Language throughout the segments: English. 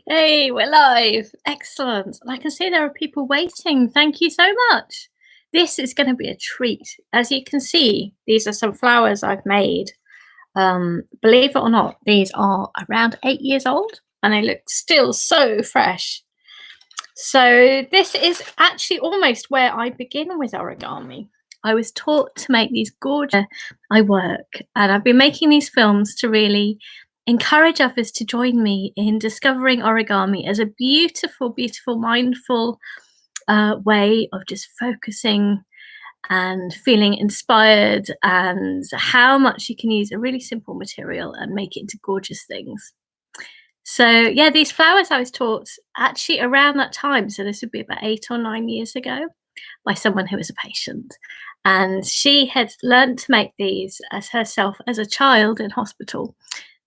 Hey, we're live. Excellent. And I can see there are people waiting. Thank you so much. This is going to be a treat. As you can see, these are some flowers I've made. Believe it or not, these are around 8 years old and they look still so fresh. So this is actually almost where I begin with origami. I was taught to make these gorgeous. I work and I've been making these films to really encourage others to join me in discovering origami as a beautiful, beautiful, mindful way of just focusing and feeling inspired and how much you can use a really simple material and make it into gorgeous things. So yeah, these flowers I was taught actually around that time. So this would be about 8 or 9 years ago by someone who was a patient. And she had learned to make these as herself as a child in hospital.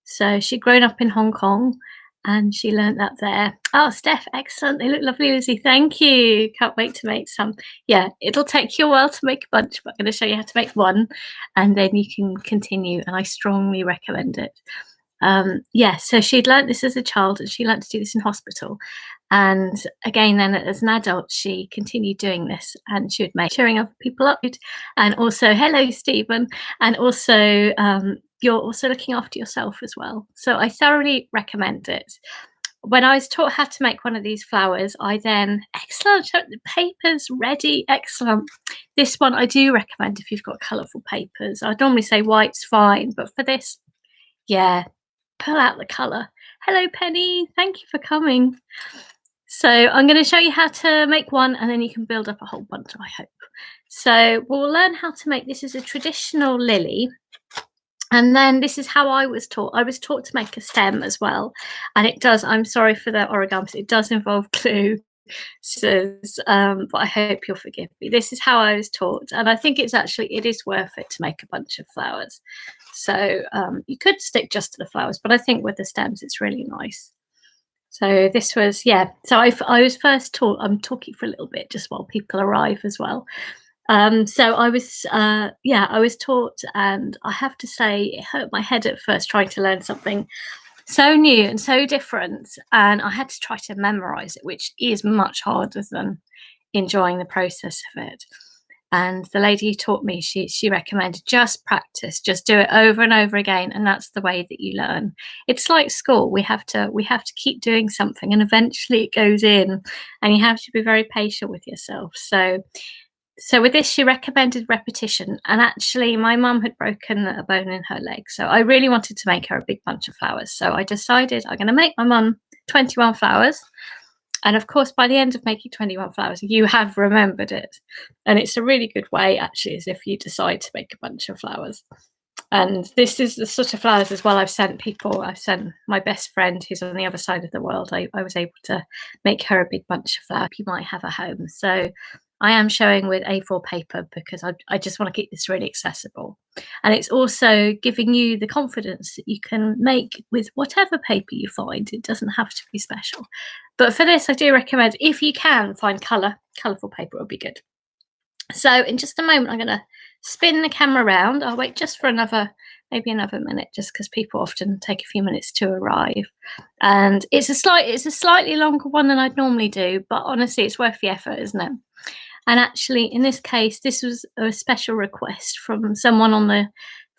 So she'd grown up in Hong Kong and she learned that there. Oh, Steph, excellent. They look lovely, Lizzie. Thank you. Can't wait to make some. Yeah, it'll take you a while to make a bunch, but I'm going to show you how to make one and then you can continue. And I strongly recommend it. Yeah, so she'd learnt this as a child and she learnt to do this in hospital. And again, then as an adult, she continued doing this and she would make cheering other people up. And also, hello, Stephen. And also, you're also looking after yourself as well. So I thoroughly recommend it. When I was taught how to make one of these flowers, I then, excellent, the paper's ready, excellent. This one I do recommend if you've got colourful papers. I'd normally say white's fine, but for this, yeah, pull out the colour. Hello, Penny. Thank you for coming. So I'm going to show you how to make one and then you can build up a whole bunch, I hope. So we'll learn how to make, this is a traditional lily. And then this is how I was taught. I was taught to make a stem as well. And it does, I'm sorry for the origami, it does involve glue. But I hope you'll forgive me. This is how I was taught. And I think it is worth it to make a bunch of flowers. So you could stick just to the flowers, but I think with the stems, it's really nice. So this was, yeah. So I was first taught, I'm talking for a little bit just while people arrive as well. So I was taught, and I have to say it hurt my head at first trying to learn something so new and so different, and I had to try to memorize it, which is much harder than enjoying the process of it. And the lady who taught me, she recommended just practice, just do it over and over again, and that's the way that you learn. It's like school. We have to keep doing something, and eventually it goes in, and you have to be very patient with yourself. So with this, she recommended repetition. And actually, my mum had broken a bone in her leg. So I really wanted to make her a big bunch of flowers. So I decided I'm going to make my mum 21 flowers. And of course, by the end of making 21 flowers, you have remembered it. And it's a really good way, actually, as if you decide to make a bunch of flowers. And this is the sort of flowers as well I've sent people. I've sent my best friend who's on the other side of the world. I was able to make her a big bunch of flowers you might have at home. So I am showing with A4 paper because I just want to keep this really accessible. And it's also giving you the confidence that you can make with whatever paper you find. It doesn't have to be special. But for this, I do recommend, if you can find colourful paper, it would be good. So in just a moment, I'm going to spin the camera around. I'll wait just for maybe another minute, just because people often take a few minutes to arrive. And it's a slightly longer one than I'd normally do, but honestly, it's worth the effort, isn't it? And actually, in this case, this was a special request from someone on the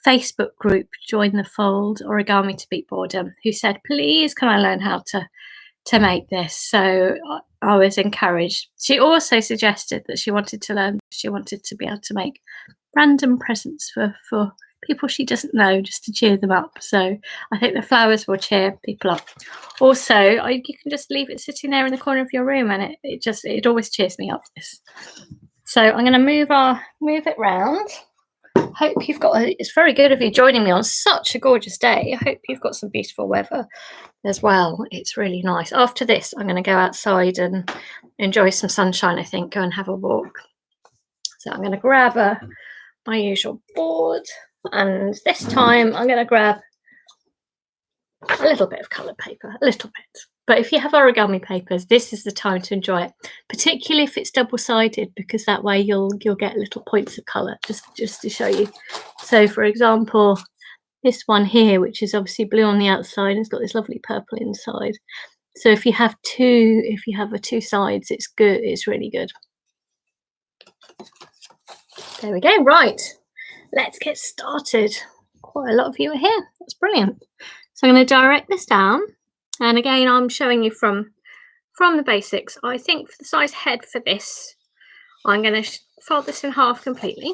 Facebook group, Join the Fold, Origami to Beat Boredom, who said, please, can I learn how to make this? So I was encouraged. She also suggested that she wanted to be able to make random presents for people she doesn't know, just to cheer them up. So I think the flowers will cheer people up. Also, you can just leave it sitting there in the corner of your room, and it always cheers me up. This. So I'm going to move it round. Hope you've got. It's very good of you joining me on such a gorgeous day. I hope you've got some beautiful weather as well. It's really nice. After this, I'm going to go outside and enjoy some sunshine. I think go and have a walk. So I'm going to grab my usual board. And this time I'm going to grab a little bit of coloured paper, a little bit. But if you have origami papers, this is the time to enjoy it, particularly if it's double-sided, because that way you'll get little points of colour, just to show you. So, for example, this one here, which is obviously blue on the outside, has got this lovely purple inside. So if you have two sides, it's good. It's really good. There we go. Right, let's get started. Quite a lot of you are here. That's brilliant. So I'm going to direct this down, and again, I'm showing you from the basics. I think for the size head for this, I'm going to fold this in half completely.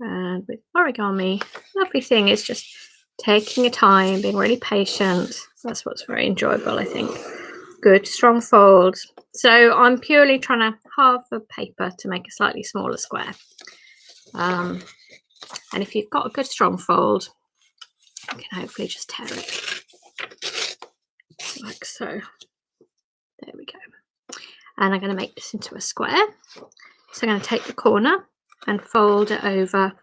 And with origami, lovely thing is just taking your time, being really patient. That's what's very enjoyable, I think. Good, strong folds. So I'm purely trying to halve the paper to make a slightly smaller square. And if you've got a good strong fold, you can hopefully just tear it like so. There we go. And I'm going to make this into a square. So I'm going to take the corner and fold it over,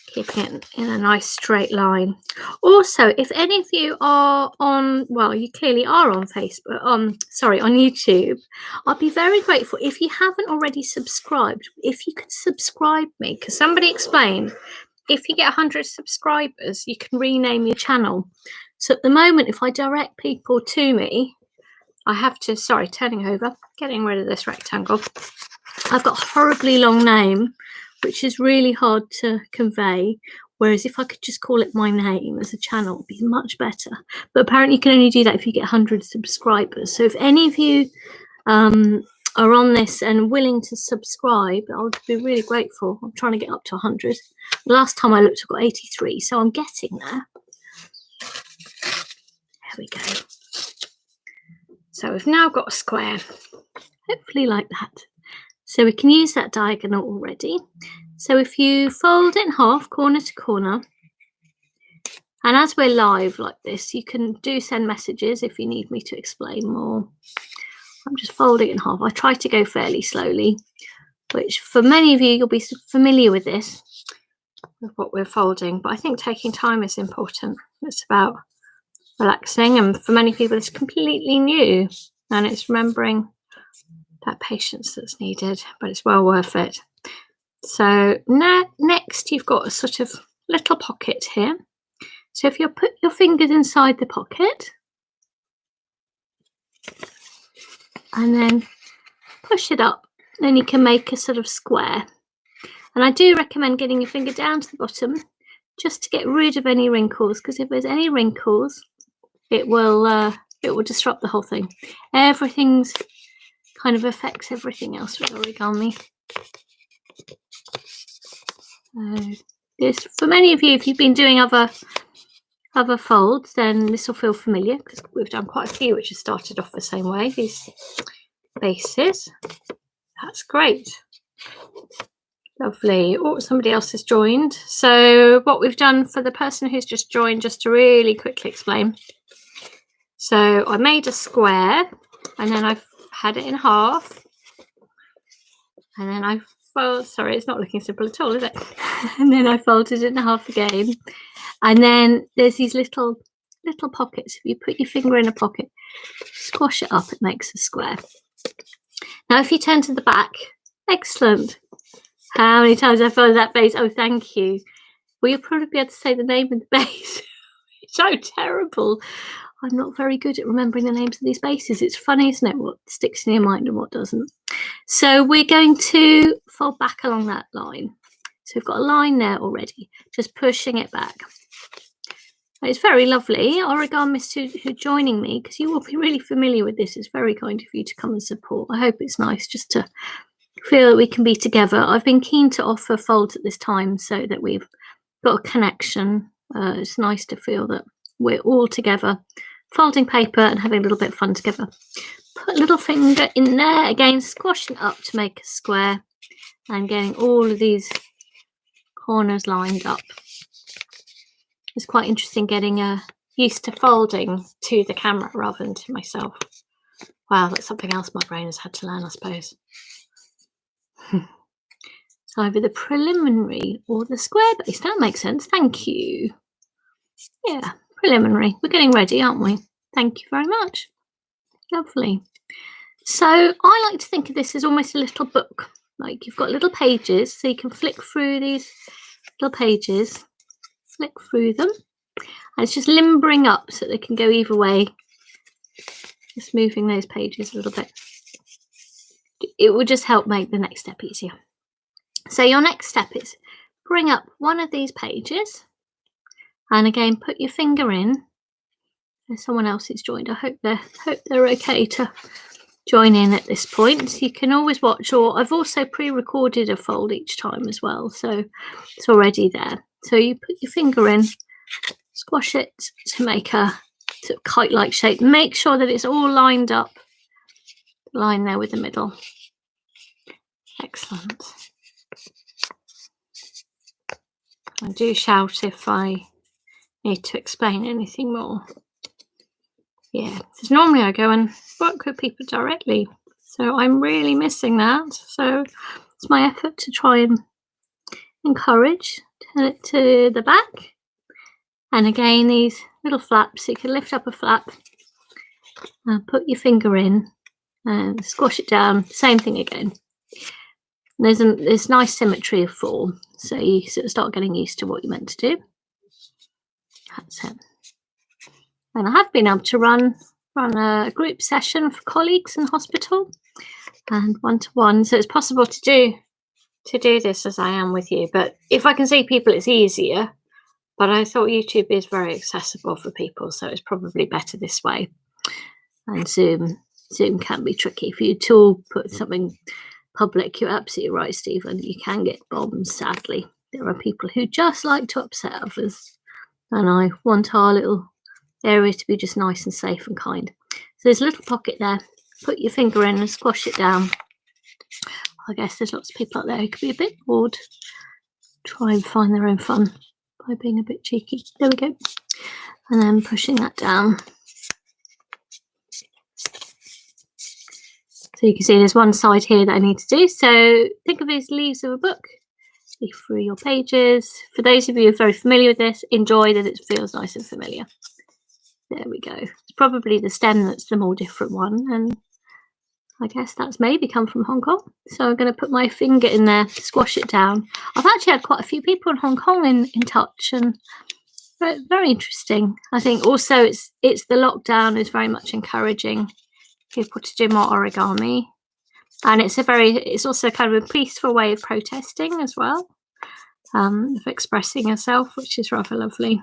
keeping it in a nice straight line. Also, if any of you are on, well, you clearly are on Facebook, on YouTube, I'd be very grateful if you haven't already subscribed, if you could subscribe me, because somebody explained if you get 100 subscribers, you can rename your channel. So at the moment, if I direct people to me, I have to, turning over, getting rid of this rectangle. I've got a horribly long name, which is really hard to convey. Whereas if I could just call it my name as a channel, it'd be much better. But apparently you can only do that if you get 100 subscribers. So if any of you are on this and willing to subscribe, I would be really grateful. I'm trying to get up to 100. The last time I looked, I got 83, so I'm getting there. There we go. So we've now got a square, hopefully like that. So we can use that diagonal already. So if you fold it in half, corner to corner, and as we're live like this, you can send messages if you need me to explain more. I'm just folding it in half. I try to go fairly slowly, which for many of you, you'll be familiar with this, with what we're folding, but I think taking time is important. It's about relaxing, and for many people, it's completely new, and it's remembering that patience that's needed, but it's well worth it. So next, you've got a sort of little pocket here. So if you put your fingers inside the pocket and then push it up, then you can make a sort of square. And I do recommend getting your finger down to the bottom just to get rid of any wrinkles, because if there's any wrinkles, it will disrupt the whole thing. Everything's kind of affects everything else with origami. This, for many of you, if you've been doing other folds, then this will feel familiar, because we've done quite a few which have started off the same way, these bases. That's great. Lovely. Oh, somebody else has joined. So what we've done for the person who's just joined, just to really quickly explain. So I made a square, and then I've had it in half, and then I fold, sorry, it's not looking simple at all, is it? And then I folded it in half again, and then there's these little pockets. If you put your finger in a pocket, squash it up, it makes a square. Now if you turn to the back, excellent. How many times I folded that base? Oh, thank you. Well, you'll probably be able to say the name of the base. It's so terrible. I'm not very good at remembering the names of these bases. It's funny, isn't it, what sticks in your mind and what doesn't. So we're going to fold back along that line. So we've got a line there already, just pushing it back. And it's very lovely. Origamists who are joining me, because you will be really familiar with this. It's very kind of you to come and support. I hope it's nice just to feel that we can be together. I've been keen to offer folds at this time so that we've got a connection. It's nice to feel that we're all together, folding paper and having a little bit of fun together. Put a little finger in there, again, squashing up to make a square and getting all of these corners lined up. It's quite interesting getting used to folding to the camera rather than to myself. Wow, that's something else my brain has had to learn, I suppose. So either the preliminary or the square base. That makes sense. Thank you. Yeah, preliminary. We're getting ready, aren't we? Thank you very much. Lovely. So I like to think of this as almost a little book. Like you've got little pages, so you can flick through these little pages, flick through them. And it's just limbering up so they can go either way. Just moving those pages a little bit. It will just help make the next step easier. So your next step is bring up one of these pages, and again put your finger in. There's someone else who's joined. I hope they're okay to join in at this point. So you can always watch, or I've also pre-recorded a fold each time as well, so it's already there. So you put your finger in, squash it to make a sort of kite-like shape. Make sure that it's all lined up, line there with the middle. Excellent. I do shout if I need to explain anything more. Yeah, because normally I go and work with people directly, so I'm really missing that. So it's my effort to try and encourage. Turn it to the back, and again these little flaps. You can lift up a flap and put your finger in and squash it down. Same thing again. There's nice symmetry of form, so you sort of start getting used to what you're meant to do. That's it. And I have been able to run a group session for colleagues in hospital and one-to-one, so it's possible to do this as I am with you. But if I can see people, it's easier. But I thought YouTube is very accessible for people, so it's probably better this way. And Zoom can be tricky. If you all put something public, you're absolutely right, Stephen. You can get bombed, sadly. There are people who just like to upset others. And I want our little area to be just nice and safe and kind. So there's a little pocket there. Put your finger in and squash it down. I guess there's lots of people out there who could be a bit bored. Try and find their own fun by being a bit cheeky. There we go. And then pushing that down. So you can see there's one side here that I need to do. So think of it as leaves of a book. Leaf through your pages. For those of you who are very familiar with this, enjoy that it feels nice and familiar. There we go. It's probably the stem that's the more different one. And I guess that's maybe come from Hong Kong. So I'm going to put my finger in there, squash it down. I've actually had quite a few people in Hong Kong in touch, and very, very interesting. I think also it's the lockdown is very much encouraging people to do more origami, and it's also kind of a peaceful way of protesting as well, of expressing yourself, which is rather lovely.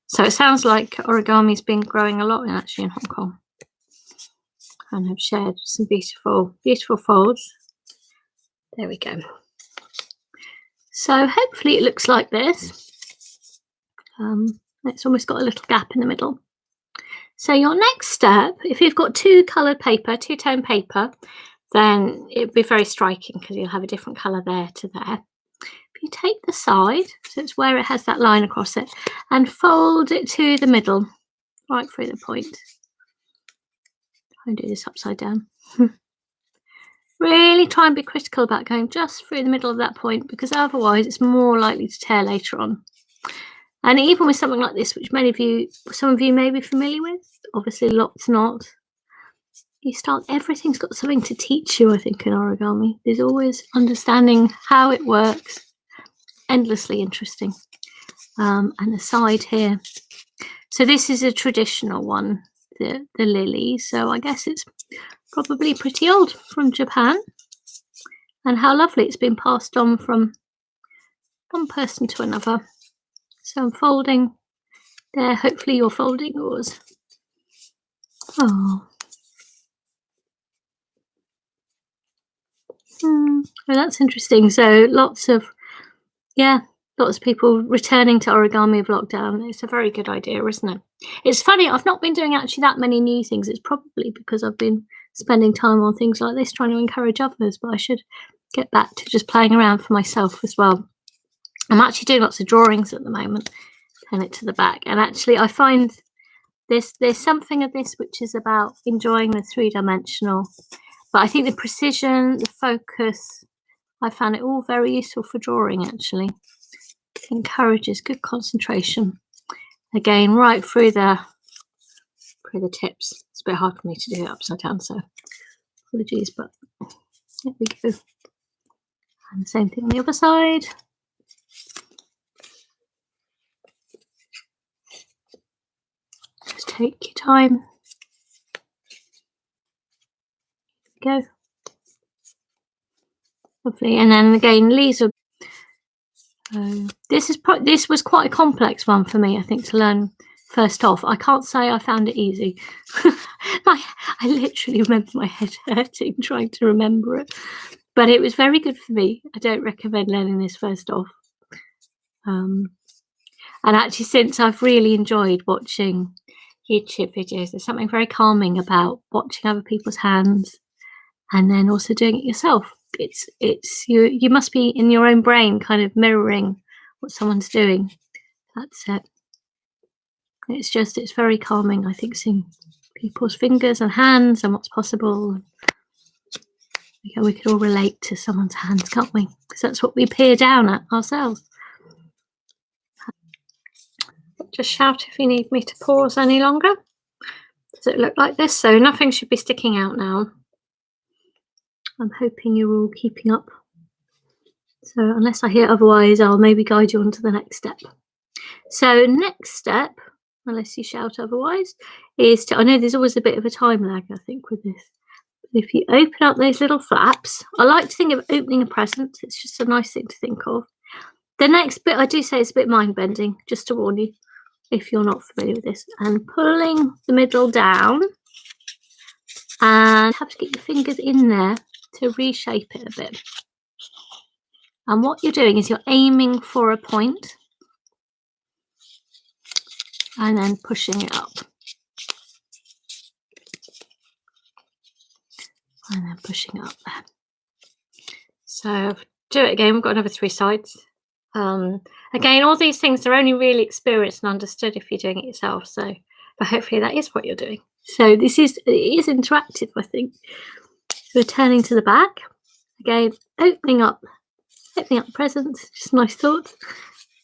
So it sounds like origami's been growing a lot actually in Hong Kong, and I've shared some beautiful folds. There we go. So hopefully it looks like this. It's almost got a little gap in the middle. So your next step, if you've got two-tone paper, then it'd be very striking because you'll have a different colour there to there. If you take the side, so it's where it has that line across it, and fold it to the middle, right through the point. Try and do this upside down. Really try and be critical about going just through the middle of that point, because otherwise it's more likely to tear later on. And even with something like this, which some of you may be familiar with, obviously lots not, everything's got something to teach you, I think, in origami. There's always understanding how it works, endlessly interesting. And the side here. So this is a traditional one, the lily. So I guess it's probably pretty old, from Japan. And how lovely it's been passed on from one person to another. So I'm folding there. Hopefully you're folding yours. Oh. Well, that's interesting. So lots of people returning to origami of lockdown. It's a very good idea, isn't it? It's funny, I've not been doing actually that many new things. It's probably because I've been spending time on things like this, trying to encourage others, but I should get back to just playing around for myself as well. I'm actually doing lots of drawings at the moment. Turn it to the back, and actually I find there's something of this which is about enjoying the three-dimensional, but I think the precision, the focus, I found it all very useful for drawing actually. It encourages good concentration. Again, right through the tips. It's a bit hard for me to do it upside down, so apologies, but there we go. And the same thing on the other side. take your time. Go. Lovely. And then again, leaves are. This was quite a complex one for me, I think, to learn first off. I can't say I found it easy. I literally remember my head hurting trying to remember it, but it was very good for me. I don't recommend learning this first off. And actually, since I've really enjoyed watching YouTube videos, there's something very calming about watching other people's hands and then also doing it yourself. It's you must be in your own brain kind of mirroring what someone's doing. That's it. It's very calming, I think, seeing people's fingers and hands and what's possible. We could all relate to someone's hands, can't we? Because that's what we peer down at ourselves. Just shout if you need me to pause any longer. Does it look like this? So nothing should be sticking out now. I'm hoping you're all keeping up. So unless I hear otherwise, I'll maybe guide you on to the next step. So next step, unless you shout otherwise, is to, I know there's always a bit of a time lag, I think, with this. But if you open up those little flaps, I like to think of opening a present. It's just a nice thing to think of. The next bit, I do say it's a bit mind-bending, just to warn you, if you're not familiar with this. And pulling the middle down, and have to get your fingers in there to reshape it a bit. And what you're doing is you're aiming for a point and then pushing it up. And then pushing it up there. So do it again. We've got another 3 sides. Again, all these things are only really experienced and understood if you're doing it yourself. So, but hopefully that is what you're doing. So it is interactive, I think. So we're turning to the back. Again, opening up presents, just nice thoughts.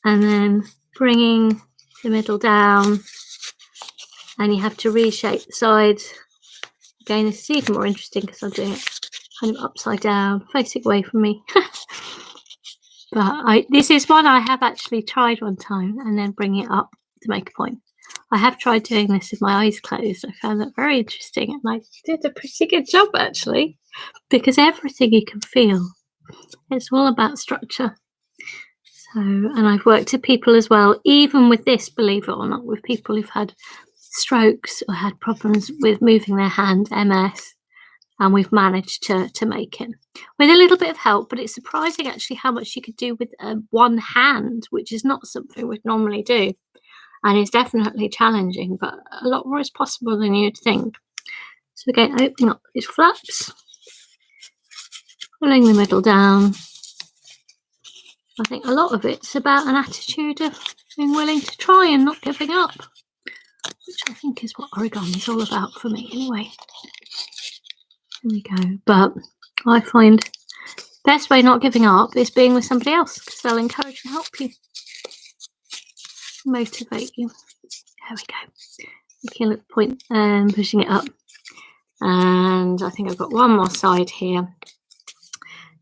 And then bringing the middle down. And you have to reshape the sides. Again, this is even more interesting because I'm doing it kind of upside down, facing away from me. But this is one I have actually tried one time and then bring it up to make a point. I have tried doing this with my eyes closed. I found that very interesting and I did a pretty good job actually, because everything you can feel. It's all about structure. So, and I've worked with people as well, even with this, believe it or not, with people who've had strokes or had problems with moving their hand, MS, and we've managed to make it with a little bit of help. But it's surprising actually how much you could do with one hand, which is not something we'd normally do, and is definitely challenging, but a lot more is possible than you'd think. So again, opening up these flaps, pulling the middle down. I think a lot of it's about an attitude of being willing to try and not giving up, which I think is what origami is all about for me anyway. There we go. But I find best way not giving up is being with somebody else, because they'll encourage and help you, motivate you. There we go. Making a little point and pushing it up. And I think I've got one more side here.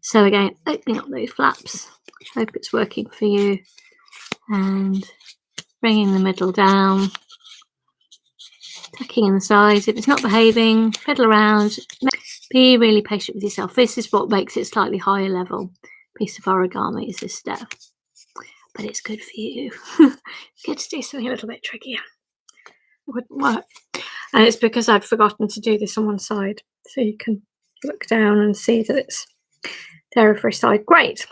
So again, opening up those flaps. Hope it's working for you. And bringing the middle down. Tucking in the sides. If it's not behaving, fiddle around. Be really patient with yourself. This is what makes it slightly higher level piece of origami, is this step. But it's good for you. Good to do something a little bit trickier. It wouldn't work. And it's because I'd forgotten to do this on one side. So you can look down and see that it's there for a side. Great.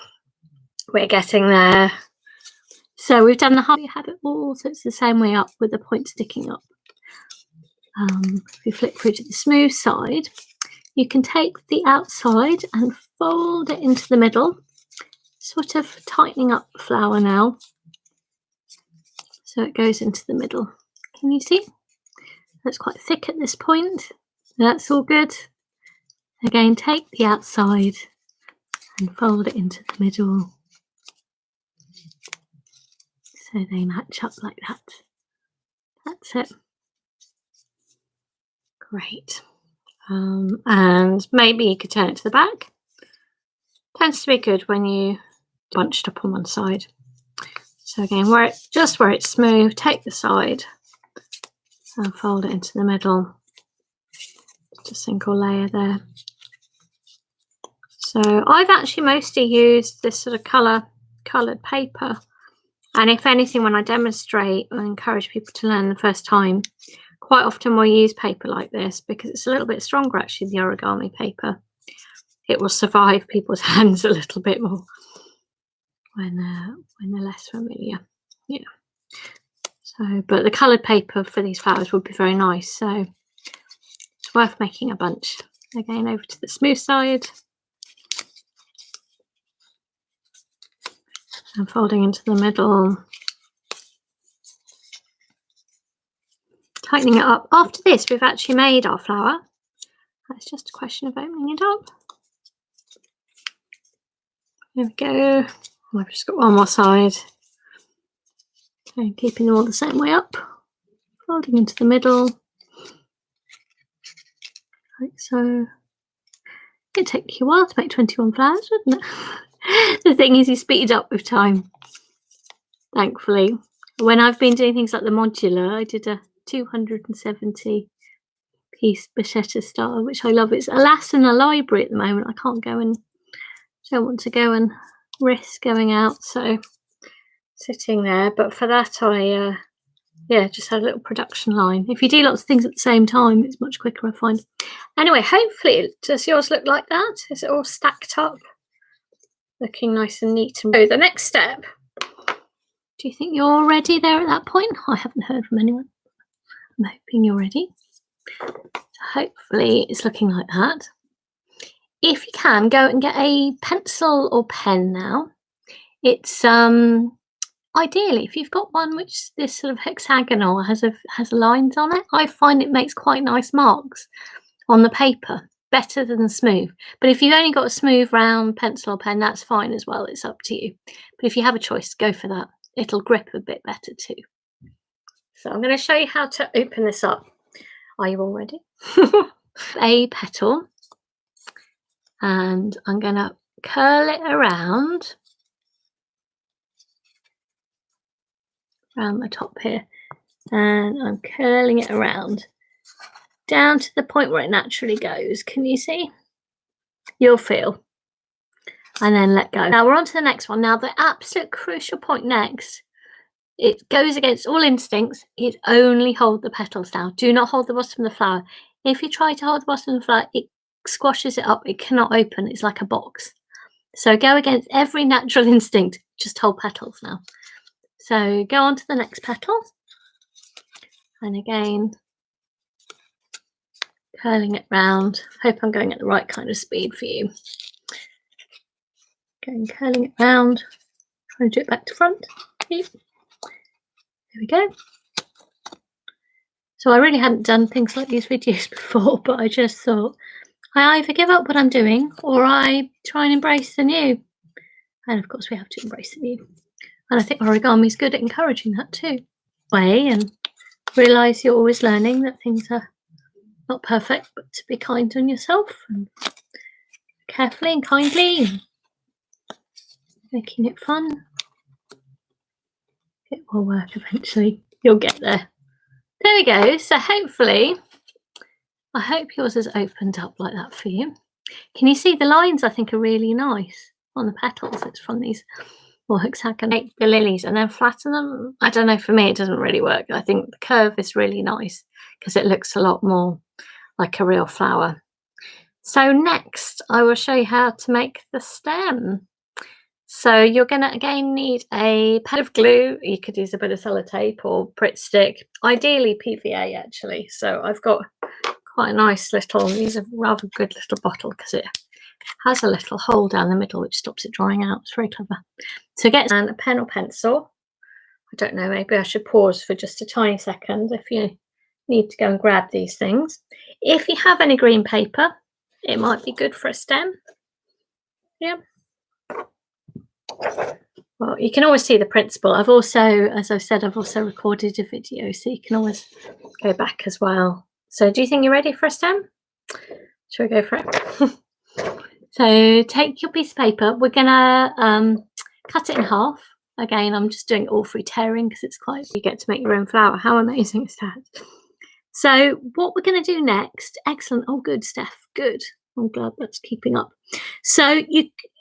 We're getting there. So we've done the half. You have it all, so it's the same way up with the point sticking up. If you flip through to the smooth side, you can take the outside and fold it into the middle, sort of tightening up the flower now. So it goes into the middle. Can you see? That's quite thick at this point. That's all good. Again, take the outside and fold it into the middle. So they match up like that. That's it. Great. And maybe you could turn it to the back. Tends to be good when you bunched up on one side. So again, where it's smooth, take the side and fold it into the middle. Just a single layer there. So I've actually mostly used this sort of coloured paper, and if anything, when I demonstrate and encourage people to learn the first time, quite often we'll use paper like this because it's a little bit stronger actually, the origami paper. It will survive people's hands a little bit more when they're less familiar. Yeah. So, but the coloured paper for these flowers would be very nice. So it's worth making a bunch. Again, over to the smooth side. And folding into the middle. Tightening it up. After this, we've actually made our flower. It's just a question of opening it up. There we go. I've just got one more side. Okay, keeping them all the same way up. Folding into the middle. Like so. It'd take you a while to make 21 flowers, wouldn't it? The thing is, you speed up with time, thankfully. When I've been doing things like the modular, I did a 270 piece Bachetta style, which I love. It's alas in a library at the moment. I can't go and don't want to go and risk going out, so sitting there. But for that, I just had a little production line. If you do lots of things at the same time, it's much quicker, I find. Anyway, hopefully, does yours look like that? Is it all stacked up? Looking nice and neat. So the next step, do you think you're ready there at that point? I haven't heard from anyone. I'm hoping you're ready. So hopefully it's looking like that. If you can, go and get a pencil or pen now. It's ideally, if you've got one which this sort of hexagonal has lines on it, I find it makes quite nice marks on the paper, better than the smooth. But if you've only got a smooth round pencil or pen, that's fine as well. It's up to you. But if you have a choice, go for that. It'll grip a bit better too. So I'm going to show you how to open this up. Are you all ready? A petal, and I'm going to curl it around the top here, and I'm curling it around down to the point where it naturally goes. Can you see? You'll feel. And then let go. Now we're on to the next one. Now the absolute crucial point next, it goes against all instincts, is only hold the petals down. Do not hold the bottom of the flower. If you try to hold the bottom of the flower, it squashes it up. It cannot open. It's like a box. So go against every natural instinct. Just hold petals now. So go on to the next petal. And again, curling it round. Hope I'm going at the right kind of speed for you. Going curling it round. Trying to do it back to front. There we go. So I really hadn't done things like these videos before, but I just thought I either give up what I'm doing or I try and embrace the new. And of course we have to embrace the new. And I think origami is good at encouraging that too. And realise you're always learning, that things are not perfect, but to be kind on yourself and carefully and kindly, and making it fun. It will work eventually. You'll get there. There we go. So hopefully, I hope yours has opened up like that for you. Can you see the lines? I think are really nice on the petals. It's from these more hexagonal. Make the lilies and then flatten them. I don't know. For me, it doesn't really work. I think the curve is really nice because it looks a lot more like a real flower. So next, I will show you how to make the stem. So you're going to again need a pad of glue. You could use a bit of sellotape or Pritt stick, ideally PVA actually. So I've got quite a nice little, these are rather good little bottle because it has a little hole down the middle which stops it drying out. It's very clever. So get a pen or pencil. I don't know, maybe I should pause for just a tiny second if you need to go and grab these things. If you have any green paper, it might be good for a stem. Yeah. Well, you can always see the principle. I've also, as I've said, I've also recorded a video, so you can always go back as well. So do you think you're ready for a stem? Shall we go for it? So take your piece of paper. We're going to cut it in half. Again, I'm just doing it all through tearing because it's quite, you get to make your own flower. How amazing is that? So what we're going to do next, excellent. Oh, good, Steph. Good. I'm glad that's keeping up. So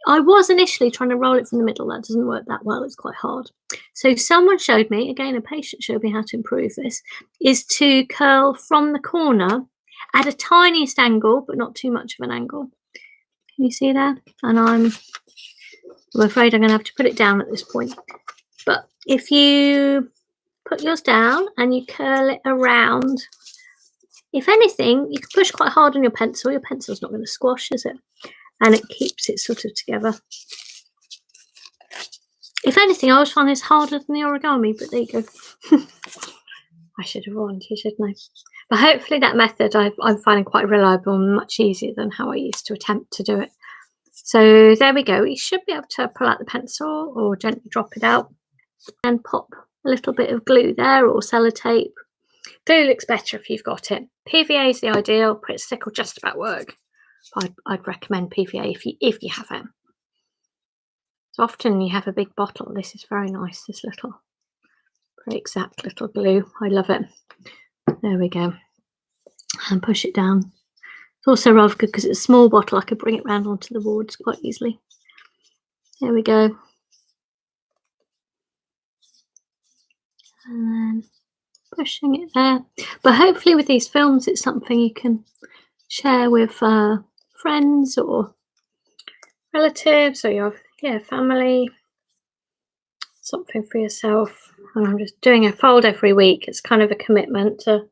I was initially trying to roll it from the middle. That doesn't work that well. It's quite hard. So someone showed me, again, a patient showed me how to improve this, is to curl from the corner at a tiniest angle, but not too much of an angle. Can you see that? And I'm afraid I'm going to have to put it down at this point. But if you put yours down and you curl it around, if anything, you can push quite hard on your pencil. Your pencil's not going to squash, is it? And it keeps it sort of together. If anything, I always find this harder than the origami, but there you go. I should have warned you, shouldn't I? But hopefully that method I'm finding quite reliable and much easier than how I used to attempt to do it. So there we go. You should be able to pull out the pencil or gently drop it out and pop a little bit of glue there or sellotape. Glue looks better if you've got it. PVA is the ideal. Pritt stick will just about work. I'd recommend PVA if you have it. So often you have a big bottle. This is very nice, this little, very exact little glue. I love it. There we go. And push it down. It's also rather good because it's a small bottle. I could bring it round onto the boards quite easily. There we go. And then pushing it there. But hopefully with these films, it's something you can share with friends or relatives or your family. Something for yourself. And I'm just doing a fold every week. It's kind of a commitment to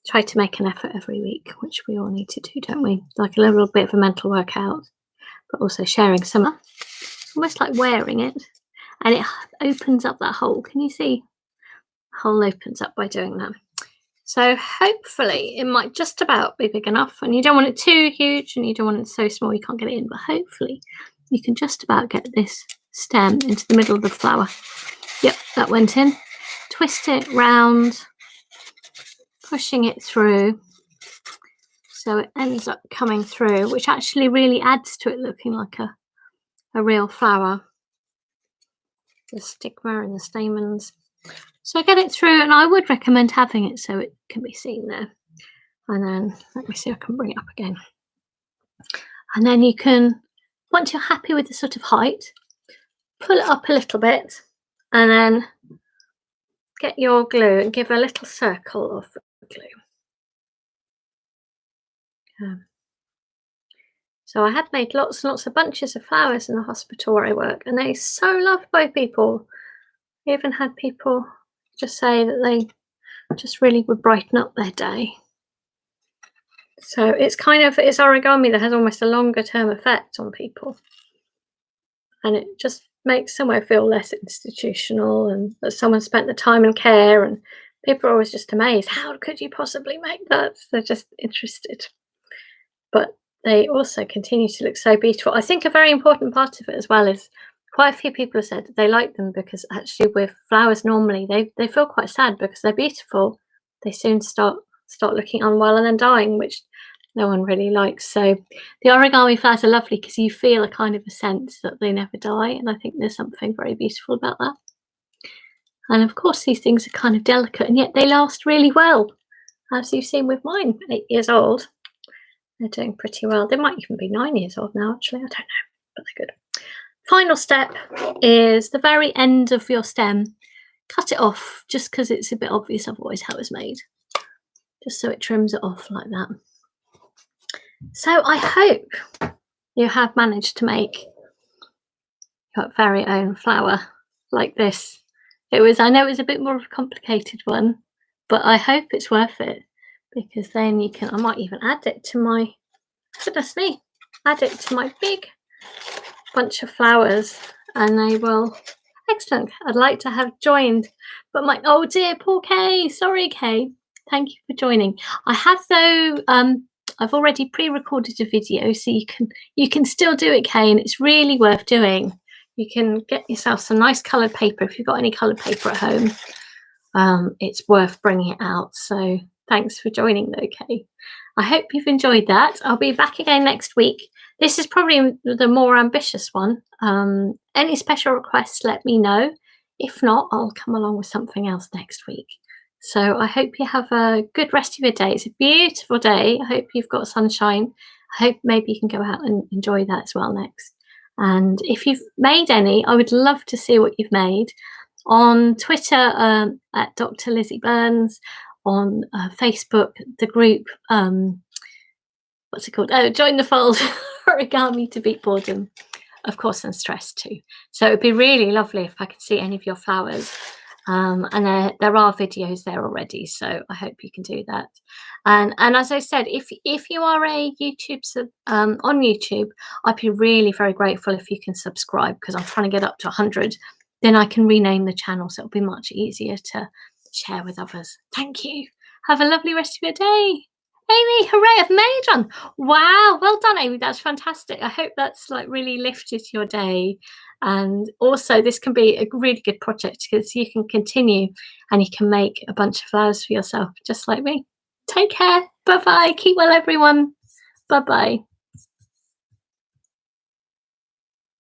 try to make an effort every week, which we all need to do, don't we? Like a little bit of a mental workout, but also sharing some. It's almost like wearing it, and it opens up that hole. Can you see? The hole opens up by doing that. So hopefully it might just about be big enough, and you don't want it too huge and you don't want it so small you can't get it in, but hopefully you can just about get this stem into the middle of the flower. Yep, that went in. Twist it round, pushing it through so it ends up coming through, which actually really adds to it looking like a real flower. The stigma and the stamens. So I get it through, and I would recommend having it so it can be seen there. And then let me see if I can bring it up again. And then you can, once you're happy with the sort of height, pull it up a little bit and then get your glue and give a little circle of glue. So I had made lots and lots of bunches of flowers in the hospital where I work, and they're so loved by people. I even had people just say that they just really would brighten up their day. So it's origami that has almost a longer term effect on people, and it just makes somewhere feel less institutional and that someone spent the time and care, and people are always just amazed. How could you possibly make that? They're just interested. But they also continue to look so beautiful. I think a very important part of it as well is quite a few people have said that they like them because actually with flowers normally they feel quite sad because they're beautiful. They soon start looking unwell and then dying, which no one really likes. So the origami flowers are lovely because you feel a kind of a sense that they never die, and I think there's something very beautiful about that. And of course these things are kind of delicate and yet they last really well, as you've seen with mine, 8 years old. They're doing pretty well. They might even be 9 years old now, actually. I don't know, but they're good. Final step is the very end of your stem. Cut it off just because it's a bit obvious otherwise how it's made. Just so it trims it off like that. So I hope you have managed to make your very own flower like this. I know it was a bit more of a complicated one, but I hope it's worth it. Because then I might even add it to my, add it to my big bunch of flowers, and they will, excellent. I'd like to have joined, but oh dear, poor Kay, sorry Kay, thank you for joining. I have though, I've already pre-recorded a video, so you can still do it, Kay, and it's really worth doing. You can get yourself some nice coloured paper if you've got any coloured paper at home. It's worth bringing it out, so thanks for joining though, Kay. I hope you've enjoyed that. I'll be back again next week. This is probably the more ambitious one. Any special requests, let me know. If not, I'll come along with something else next week. So I hope you have a good rest of your day. It's a beautiful day. I hope you've got sunshine. I hope maybe you can go out and enjoy that as well next. And if you've made any, I would love to see what you've made on Twitter at Dr. Lizzie Burns, on Facebook, the group, what's it called? Oh, join the fold, Origami to Beat Boredom, of course, and stress too. So it'd be really lovely if I could see any of your flowers. And there are videos there already, so I hope you can do that. And as I said, if you are a on YouTube, I'd be really very grateful if you can subscribe, because I'm trying to get up to 100. Then I can rename the channel, so it'll be much easier to share with others. Thank you. Have a lovely rest of your day. Amy, hooray, I've made one. Wow, well done, Amy. That's fantastic. I hope that's like really lifted your day. And also, this can be a really good project because you can continue and you can make a bunch of flowers for yourself, just like me. Take care. Bye bye. Keep well, everyone. Bye bye.